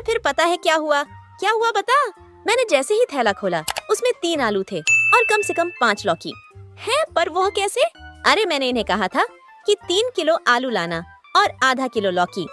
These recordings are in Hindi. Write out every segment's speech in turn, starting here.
फिर पता है क्या हुआ? क्या हुआ बता। मैंने जैसे ही थैला खोला उसमें 3 आलू थे और कम से कम 5 लौकी है। पर वह कैसे? अरे मैंने इन्हें कहा था कि 3 किलो आलू लाना और आधा किलो लौकी,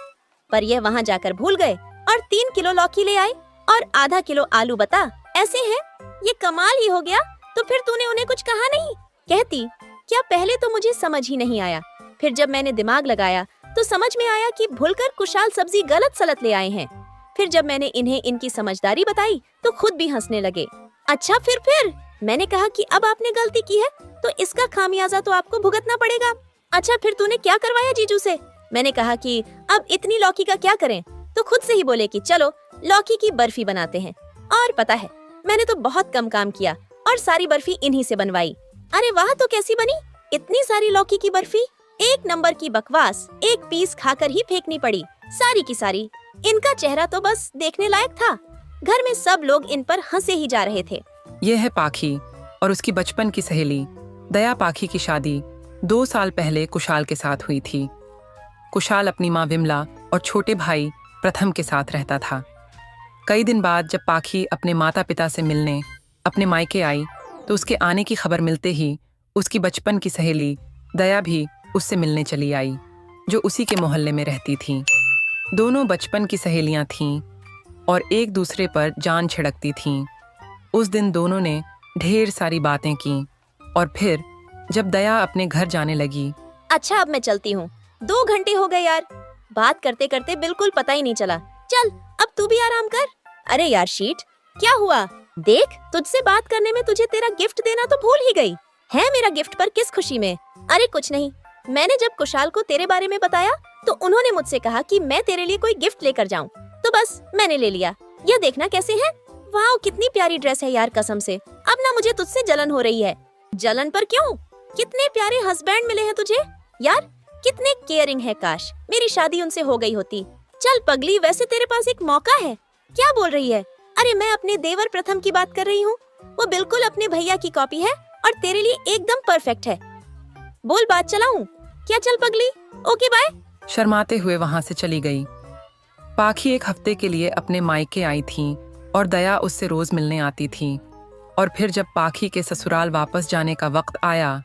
पर यह वहाँ जाकर भूल गए और 3 किलो लौकी ले आए और आधा किलो आलू। बता, ऐसे है? ये कमाल ही हो गया। तो फिर तूने उन्हें कुछ कहा नहीं? कहती क्या? पहले तो मुझे समझ ही नहीं आया, फिर जब मैंने दिमाग लगाया तो समझ में आया कि भूलकर कुशाल सब्जी गलत सलत ले आए हैं। फिर जब मैंने इन्हें इनकी समझदारी बताई तो खुद भी हंसने लगे। अच्छा फिर मैंने कहा कि अब आपने गलती की है तो इसका खामियाजा तो आपको भुगतना पड़ेगा। अच्छा फिर तूने क्या करवाया जीजू से? मैंने कहा कि अब इतनी लौकी का क्या करें, तो खुद से ही बोले कि चलो लौकी की बर्फी बनाते हैं। और पता है मैंने तो बहुत कम काम किया और सारी बर्फी इन्हीं से बनवाई। अरे वाह, तो कैसी बनी इतनी सारी लौकी की बर्फी? एक नंबर की बकवास, एक पीस खाकर ही फेंकनी पड़ी सारी की सारी। इनका चेहरा तो बस देखने लायक था। घर में सब लोग इन पर हंसे ही जा रहे थे। यह है पाखी और उसकी बचपन की सहेली दया। पाखी की शादी 2 साल पहले कुशाल के साथ हुई थी। कुशाल अपनी माँ विमला और छोटे भाई प्रथम के साथ रहता था। कई दिन बाद जब पाखी अपने माता पिता से मिलने अपने मायके आई तो उसके आने की खबर मिलते ही उसकी बचपन की सहेली दया भी उससे मिलने चली आई, जो उसी के मोहल्ले में रहती थी। दोनों बचपन की सहेलियां थीं और एक दूसरे पर जान छिड़कती थीं। उस दिन दोनों ने ढेर सारी बातें की और फिर जब दया अपने घर जाने लगी। अच्छा अब मैं चलती हूँ, 2 घंटे हो गए यार, बात करते करते बिल्कुल पता ही नहीं चला। चल अब तू भी आराम कर। अरे यार शीट, क्या हुआ? देख, तुझसे बात करने में तुझे तेरा गिफ्ट देना तो भूल ही गई है। मेरा गिफ्ट पर किस खुशी में? अरे कुछ नहीं, मैंने जब कुशाल को तेरे बारे में बताया तो उन्होंने मुझसे कहा कि मैं तेरे लिए कोई गिफ्ट लेकर जाऊं, तो बस मैंने ले लिया। यह देखना कैसे है। वाह कितनी प्यारी ड्रेस है यार, कसम से अब ना मुझे तुझसे जलन हो रही है। जलन पर क्यों? कितने प्यारे हस्बैंड मिले हैं तुझे यार, कितने केयरिंग है। काश मेरी शादी उनसे हो गई होती। चल पगली, वैसे तेरे पास एक मौका है। क्या बोल रही है? अरे मैं अपने देवर प्रथम की बात कर रही हूँ। वो बिल्कुल अपने भैया की कॉपी है और तेरे लिए एकदम परफेक्ट है। बोल बात चलाऊं क्या? चल पगली, ओके बाय। शर्माते हुए वहां से चली गई। पाखी 1 हफ्ते के लिए अपने मायके आई थी और दया उससे रोज मिलने आती थी। और फिर जब पाखी के ससुराल वापस जाने का वक्त आया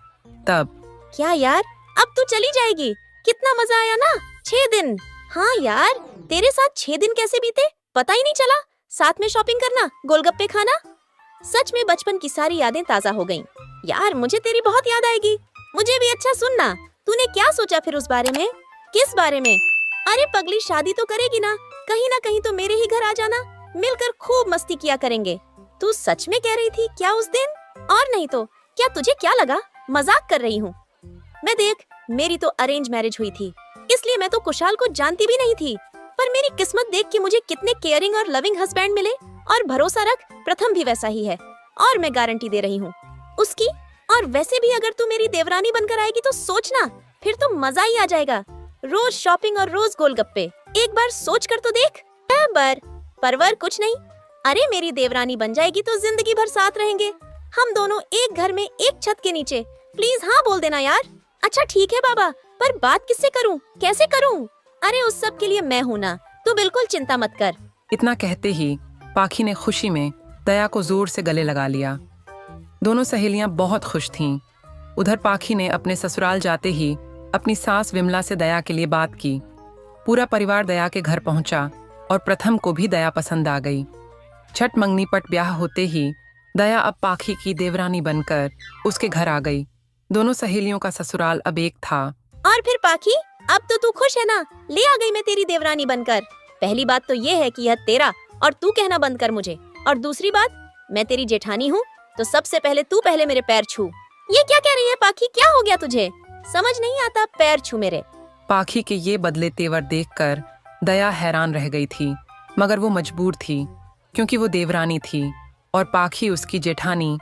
तब क्या यार, अब तू चली जाएगी? कितना मजा आया ना 6 दिन। हाँ यार, तेरे साथ 6 दिन कैसे बीते पता ही नहीं चला। साथ में शॉपिंग करना, गोलगप्पे खाना, सच में बचपन की सारी यादें ताजा हो गईं। यार मुझे तेरी बहुत याद आएगी। मुझे भी। अच्छा सुनना, तूने क्या सोचा फिर उस बारे में? किस बारे में? अरे पगली, शादी तो करेगी ना कहीं तो मेरे ही घर आ जाना, मिलकर खूब मस्ती किया करेंगे। तू सच में कह रही थी क्या उस दिन? और नहीं तो क्या? तुझे क्या लगा मजाक कर रही हूँ मैं? देख, मेरी तो अरेंज मैरिज हुई थी, इसलिए मैं तो कुशाल को जानती भी नहीं थी। पर मेरी किस्मत देख कि मुझे कितने केयरिंग और लविंग हस्बैंड मिले। और भरोसा रख, प्रथम भी वैसा ही है और मैं गारंटी दे रही हूँ उसकी। और वैसे भी अगर तू मेरी देवरानी बनकर आएगी तो सोचना, फिर तो मजा ही आ जाएगा। रोज शॉपिंग और रोज गोलगप्पे, एक बार सोच कर तो देख। परवर कुछ नहीं। अरे मेरी देवरानी बन जाएगी तो जिंदगी भर साथ रहेंगे हम दोनों, एक घर में एक छत के नीचे। प्लीज हाँ बोल देना यार। अच्छा ठीक है बाबा, पर बात किससे करूं, कैसे करूं? अरे उस सब के लिए मैं हूं ना, तू बिल्कुल चिंता मत कर। इतना कहते ही पाखी ने खुशी में दया को जोर से गले लगा लिया। दोनों सहेलियां बहुत खुश थीं। उधर पाखी ने अपने ससुराल जाते ही अपनी सास विमला से दया के लिए बात की। पूरा परिवार दया के घर पहुंचा और प्रथम को भी दया पसंद आ गई। छठ मंगनी पट ब्याह होते ही दया अब पाखी की देवरानी बनकर उसके घर आ गई। दोनों सहेलियों का ससुराल अब एक था। और फिर पाखी, अब तो तू खुश है ना? ले आ गई मैं तेरी देवरानी बनकर। पहली बात तो ये है कि यह तेरा, और तू कहना बंद कर मुझे। और दूसरी बात, मैं तेरी जेठानी हूँ तो सबसे पहले तू पहले मेरे पैर छू। ये क्या कह रही है पाखी? क्या हो गया तुझे? समझ नहीं आता, पैर छू मेरे। पाखी के ये बदले तेवर देखकर दया हैरान रह गई थी, मगर वो मजबूर थी क्योंकि वो देवरानी थी और पाखी उसकी जेठानी।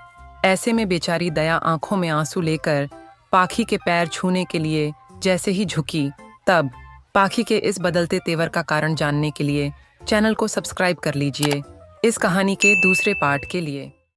ऐसे में बेचारी दया आंखों में आंसू लेकर पाखी के पैर छूने के लिए जैसे ही झुकी, तब पाखी के इस बदलते तेवर का कारण जानने के लिए चैनल को सब्सक्राइब कर लीजिए इस कहानी के दूसरे पार्ट के लिए।